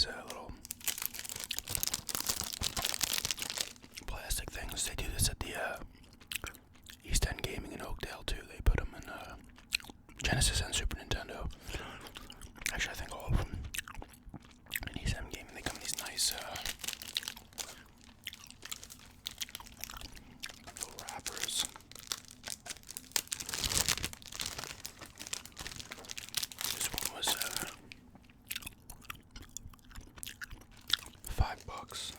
these little plastic things. They do this at the East End Gaming in Oakdale too. They put them in Genesis and Super Nintendo. Actually, I think all of them. In East End Gaming, they come in these nice little wrappers. This one was $5,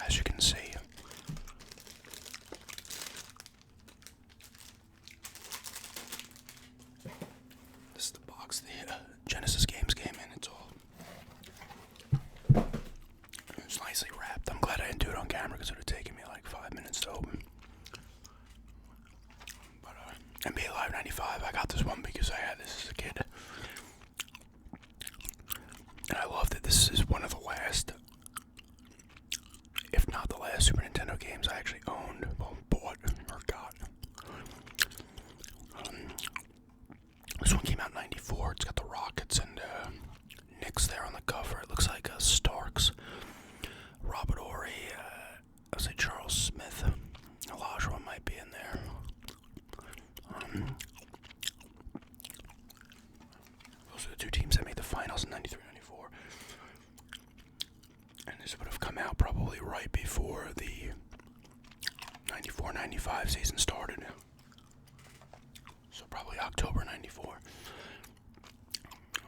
as you can see. This is the box the Genesis games came in. It's nicely wrapped. I'm glad I didn't do it on camera because it would have taken me like 5 minutes to open. But NBA Live 95, I got this one because I had this as a kid. And I loved it. This is one of the last, if not the last, Super Nintendo games I actually owned, well, bought or got. This one came out in '94. It's got the Rockets and Knicks there on the cover. It looks like Starks, Robert Horry, I would say Charles Smith, Olajuwon might be in there. Those are the two teams that made the finals in '93-'94. And this would have come out probably right before the '94-'95 season started. So probably October '94.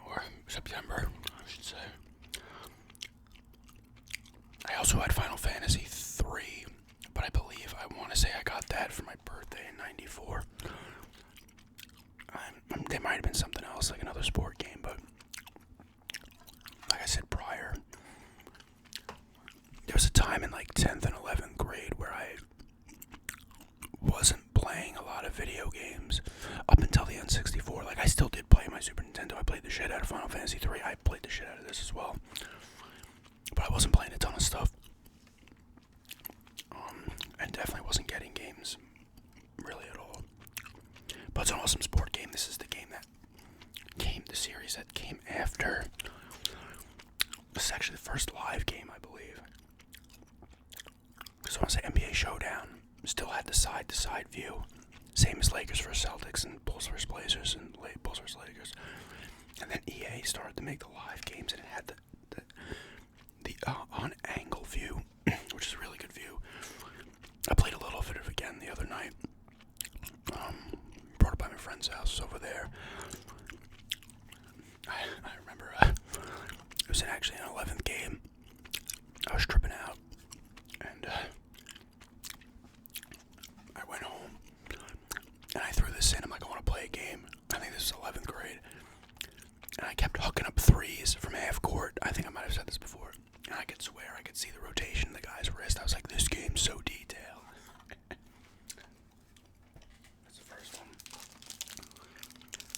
Or September, I should say. I also had Final Fantasy 3, but I believe I want to say I got that for my birthday in '94. There might have been something else, like another sport game, but like I said prior, there was a time in like 10th and 11th grade where I wasn't playing a lot of video games up until the N64. Like, I still did play my Super Nintendo. I played the shit out of Final Fantasy 3. I played the shit out of this as well. But I wasn't playing a ton of stuff. And definitely wasn't getting games really at all. But it's an awesome sport game. This is the game that came, the series that came after. This is actually the first live game, I believe. Because I want to say NBA Showdown still had the side-to-side view. Same as Lakers vs. Celtics and Bulls vs. Blazers and Bulls vs. Lakers. And then EA started to make the live games, and it had the on-angle view, which is a really good view. I played a little of it again the other night. Brought it by my friend's house over there. I remember it was actually an 11th game. I was tripping out, and I went home, and I threw this in. I'm like, I want to play a game. I think this is 11th grade. And I kept hooking up threes from half court. I think I might have said this before. And I could swear I could see the rotation of the guy's wrist. I was like, this game's so detailed. That's the first one.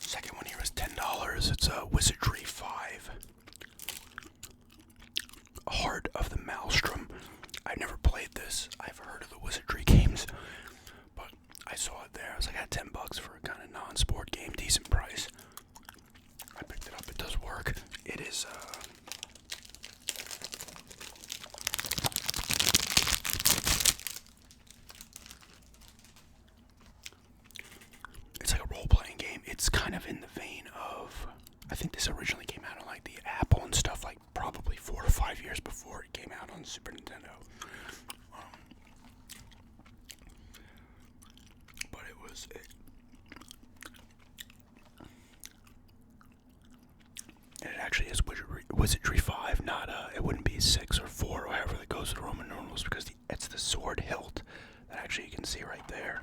Second one here is $10. It's Wizardry 5. Heart of the Maelstrom. I've never played this. I've heard of the Wizardry games. But I saw it there. I was like, I got $10 for a kind of non-sport game. Decent price. I picked it up. It does work. It is, it's like a role-playing game. It's kind of in the vein of, I think this originally came out on like the Apple and stuff, like probably 4 to 5 years before it came out on Super Nintendo. But it was, and it actually is Wizardry 5, not, it wouldn't be 6 or 4 or however that goes with Roman numerals, because it's the sword hilt that actually you can see right there.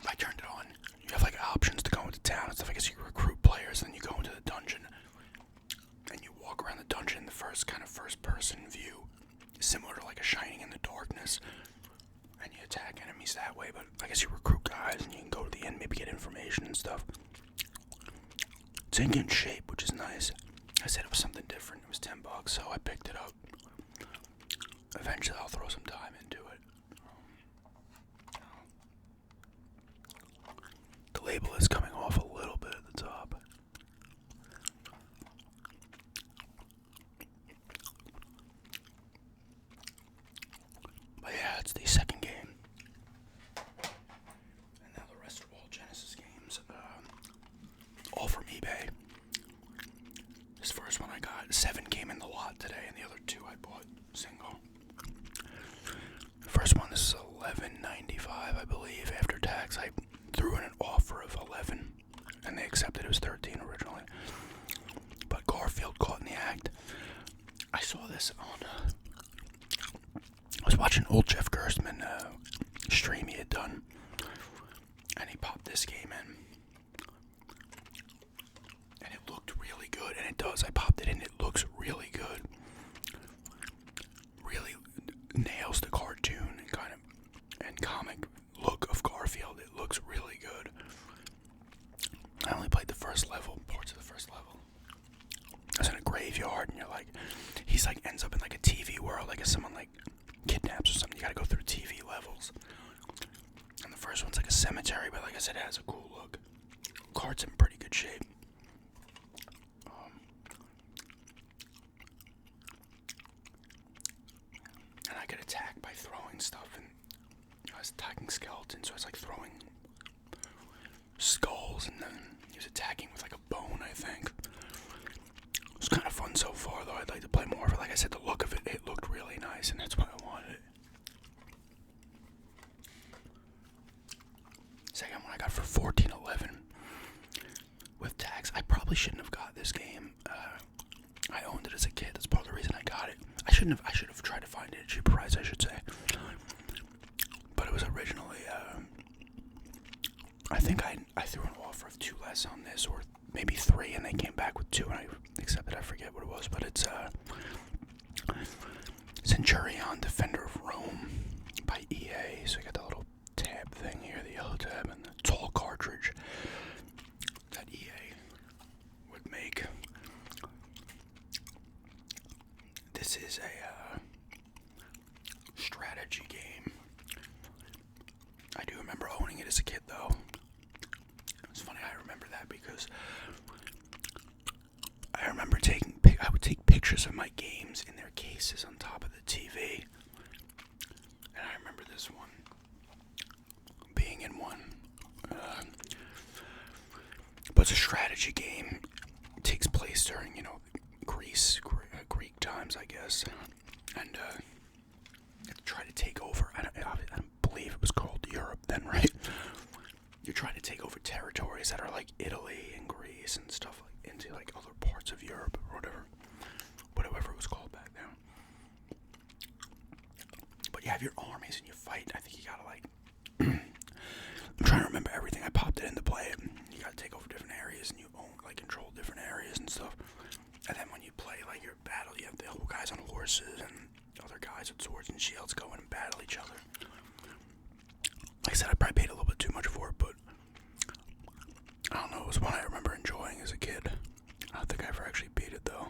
I turned it on. You have like options to go into town and stuff. I guess you recruit players, and then you go into the dungeon, and you walk around the dungeon in the first person view, similar to like a Shining in the Darkness, and you attack enemies that way. But I guess you recruit guys, and you can go to the end, maybe get information and stuff. It's in good shape, which is nice. I said it was something different. It was $10, so I picked it up. Eventually, I'll throw some time into it. The label is coming off a little bit at the top. accepted. It was 13 originally. But Garfield caught in the act. I saw this on, I was watching old Jeff Gerstmann stream he had done, and he popped this game in, and it looked really good, and it does. I popped it in, it looks really good. Really nails the cartoon and kind of and comic look of Garfield. It looks really good. I only played the first level, parts of the first level. I was in a graveyard, and he's like ends up in like a TV world, like if someone like kidnaps or something. You gotta go through TV levels. And the first one's like a cemetery, but like I said, it has a cool look. Card's in pretty good shape. And I get attacked by throwing stuff, and I was attacking skeletons, so I was like throwing skulls, and then he was attacking with like a bone, I think. It was kind of fun so far, though. I'd like to play more of it. Like I said, the look of it, it looked really nice, and that's why I wanted it. Second one I got for $14.11 with tax. I probably shouldn't have got this game. I owned it as a kid. That's part of the reason I got it. I should have tried to find it at a cheaper price, I should say. But it was originally, I think I threw an offer of 2 less on this, or maybe 3, and they came back with 2, and I accepted. I forget what it was, but it's Centurion Defender of Rome by EA. So you got the little tab thing here, the yellow tab, and the tall cartridge that EA would make. This is a strategy game. I do remember owning it as a kid, though. It's funny I remember that because I remember I would take pictures of my games in their cases on top of the TV. And I remember this one being in one. But it's a strategy game. It takes place during, Greek times, I guess. And try to take over. I don't believe it was called Europe then, right? You're trying to take over territories that are like Italy and Greece and stuff like into like other parts of Europe or whatever it was called back then. But you have your armies and you fight. I think you gotta like I'm trying to remember everything. I popped it in to play it. You gotta take over different areas and you control different areas and stuff. And then when you play like your battle, you have the whole guys on horses and other guys with swords and shields go in and battle each other. Like I said, I probably paid a little bit too much for it, but I don't know, it was one I remember enjoying as a kid. I don't think I ever actually beat it, though.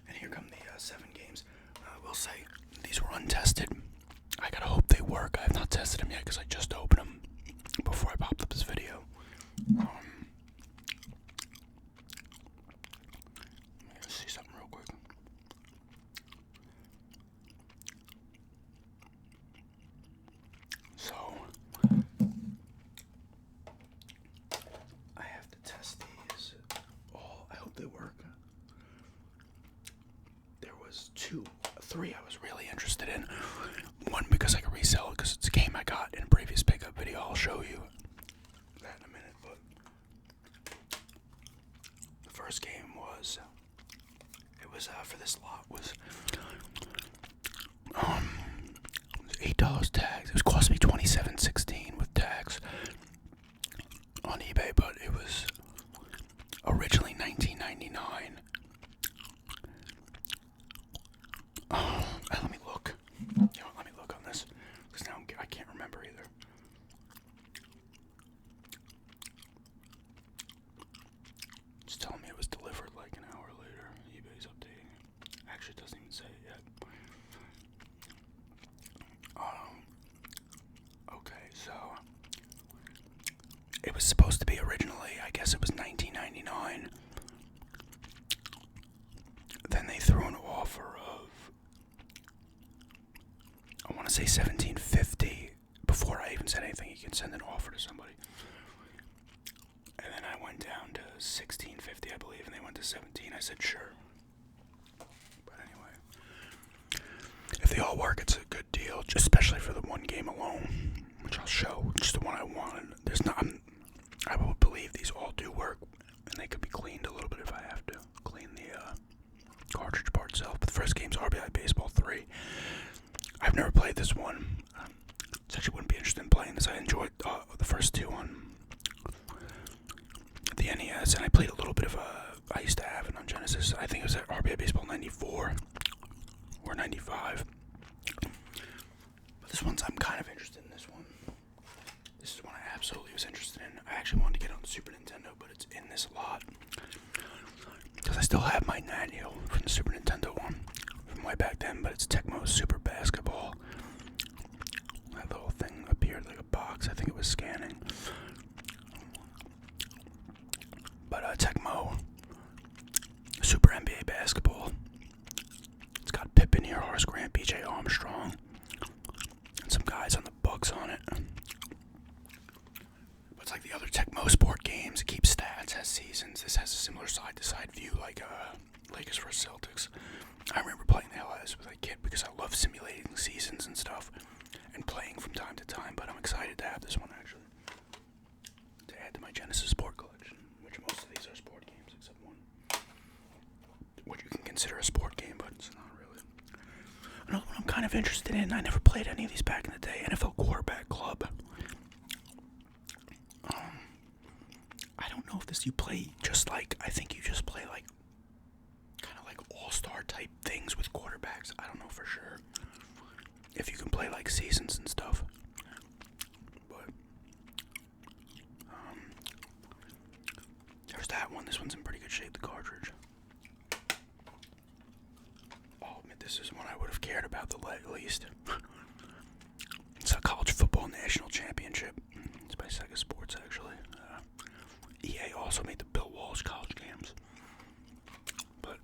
And here come the 7 games. I will say, these were untested. I gotta hope they work. I have not tested them yet, because I just opened them before I popped up this video. Let me see something real quick. So, I have to test these all. I hope they work. There was 3 I was really interested in. One because I could resell it because it's a game I got in a previous pickup video. I'll show you that in a minute. But the first game was for this lot was $8 tax. It was costing me $27.16 with tax on eBay, but it was originally $19.99. Let me look. Let me look on this because now I can't remember either. It's telling me it was delivered like an hour later. eBay's updating it. Actually, it doesn't even say it yet. Okay, so it was supposed to be originally, I guess it was $19.99. Then they threw an offer of, I want to say $17.50. Before I even said anything, you can send an offer to somebody. And then I went down to $16.50, I believe, and they went to $17. I said sure. But anyway, if they all work, it's a good deal, especially for the one game alone, which I'll show. Just the one I wanted. There's not. I would believe these all do work, and they could be cleaned a little bit if I have to clean the cartridge part itself. But the first game's RBI Baseball 3. I've never played this one. Actually wouldn't be interested in playing this. I enjoyed the first two on the NES, and I played a little bit of I used to have it on Genesis. I think it was at RBI Baseball 94 or 95. But this one's, I'm kind of interested in this one. This is one I absolutely was interested in. I actually wanted to get on the Super Nintendo, but it's in this lot. Because I still have my manual from the Super Nintendo one from way back then, but it's Tecmo Super Basketball. That little thing appeared like a box. I think it was scanning. But Tecmo Super NBA Basketball. It's got Pippen here, Horace Grant, B.J. Armstrong, and some guys on the Bucks on it. But it's like the other Tecmo Sport games. It keeps stats, has seasons. This has a similar side-to-side view like Lakers vs. Celtics. I remember playing the hell out of this with a kid because I love simulating seasons and stuff and playing from time to time, but I'm excited to have this one actually to add to my Genesis Sport collection, which most of these are sport games except one, what you can consider a sport game, but it's not really. Another one I'm kind of interested in, I never played any of these back in the day, NFL Quarterback Club. I don't know if this, you play just like, I think you just play like, kind of like all-star type things with quarterbacks. I don't know for sure if you can play like seasons and stuff, but there's that one. This one's in pretty good shape, the cartridge. I'll admit this is one I would have cared about the least. It's a college football national championship. It's by Sega Sports actually. EA also made the Bill Walsh college games, but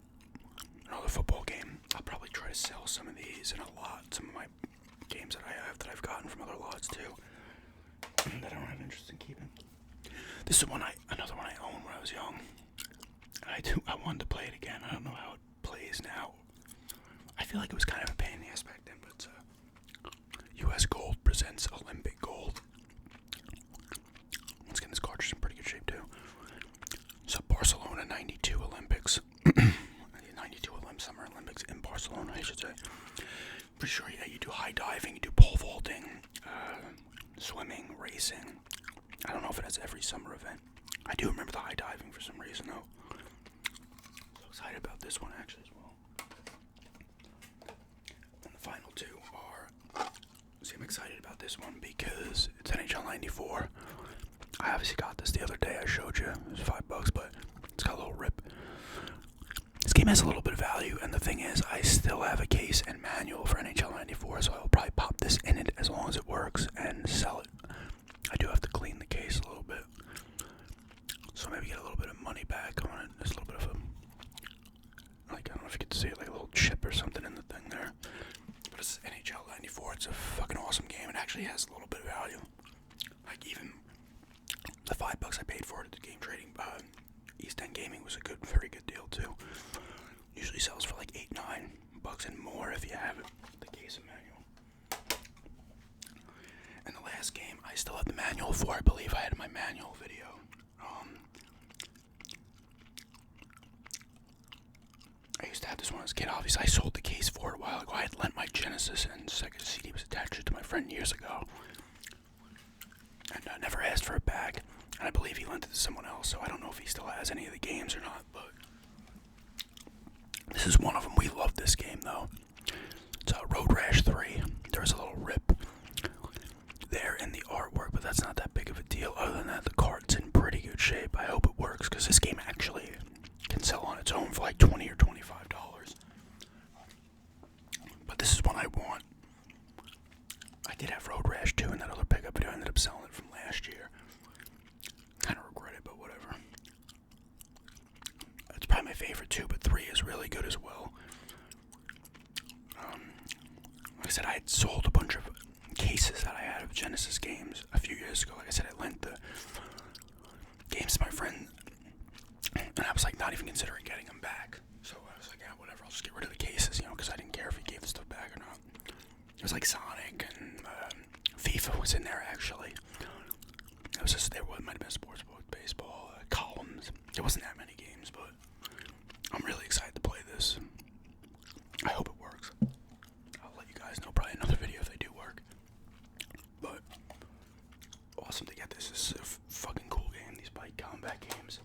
another football game. I'll probably try to sell some of these in a lot. Some of my games that I have that I've gotten from other lots too that I don't have interest in keeping. This is another one I owned when I was young, and I wanted to play it again. I don't know how it plays now. I feel like it was kind of a pain in the ass back then, but U.S. Gold presents Olympic Gold. Once again, this cartridge is in pretty good shape too. So Barcelona 92 Olympics. 92 Summer Olympics in Barcelona, I should say. Pretty sure, yeah, you do high diving, you do pole vaulting, swimming, racing. I don't know if it has every summer event. I do remember the high diving for some reason, though. So excited about this one, actually, as well. And the final two are... See, I'm excited about this one because it's NHL 94. I obviously got this the other day. I showed you. It was $5, but it's got a little rip. This game has a little bit of value, and the thing is, I still have a case and manual for NHL 94, so I'll probably pop this in it as long as it works and sell it. I do have to clean the case a little bit, so maybe get a little bit of money back on it. There's a little bit of a, like, I don't know if you get to see it, like a little chip or something in the thing there. But it's NHL 94. It's a fucking awesome game. It actually has a little bit of value. Like, even the $5 I paid for it at the game trading, East End Gaming was a very good deal too. Usually sells for like $8-9 and more if you have it, the case and manual. And the last game I still have the manual for. I believe I had my manual video. I used to have this one as a kid. Obviously, I sold the case for it a while ago. I had lent my Genesis and Sega CD was attached to my friend years ago, and I never asked for it back. And I believe he lent it to someone else, so I don't know if he still has any of the games or not, but this is one of them. We love this game, though. It's Road Rash 3. There's a little rip there in the artwork, but that's not that big of a deal. Other than that, the card's in pretty good shape. I hope it works, because this game actually can sell on its own for like $20 or $25. But this is one I want. I did have Road Rash 2 in that other pickup video. I ended up selling it from last year. Kind of regret it, but whatever. It's probably my favorite too, but 3 is really good as well. Like I said, I had sold a bunch of cases that I had of Genesis games a few years ago. Like I said, I lent the games to my friend, and I was like not even considering getting them back. So I was like, yeah, whatever, I'll just get rid of the cases, because I didn't care if he gave the stuff back or not. It was like Sonic and FIFA was in there actually. It was just, might have been a sports book, baseball, columns. It wasn't that many games, but I'm really excited to play this. I hope it works. I'll let you guys know probably another video if they do work. But awesome to get this. This is a fucking cool game. These bike combat games.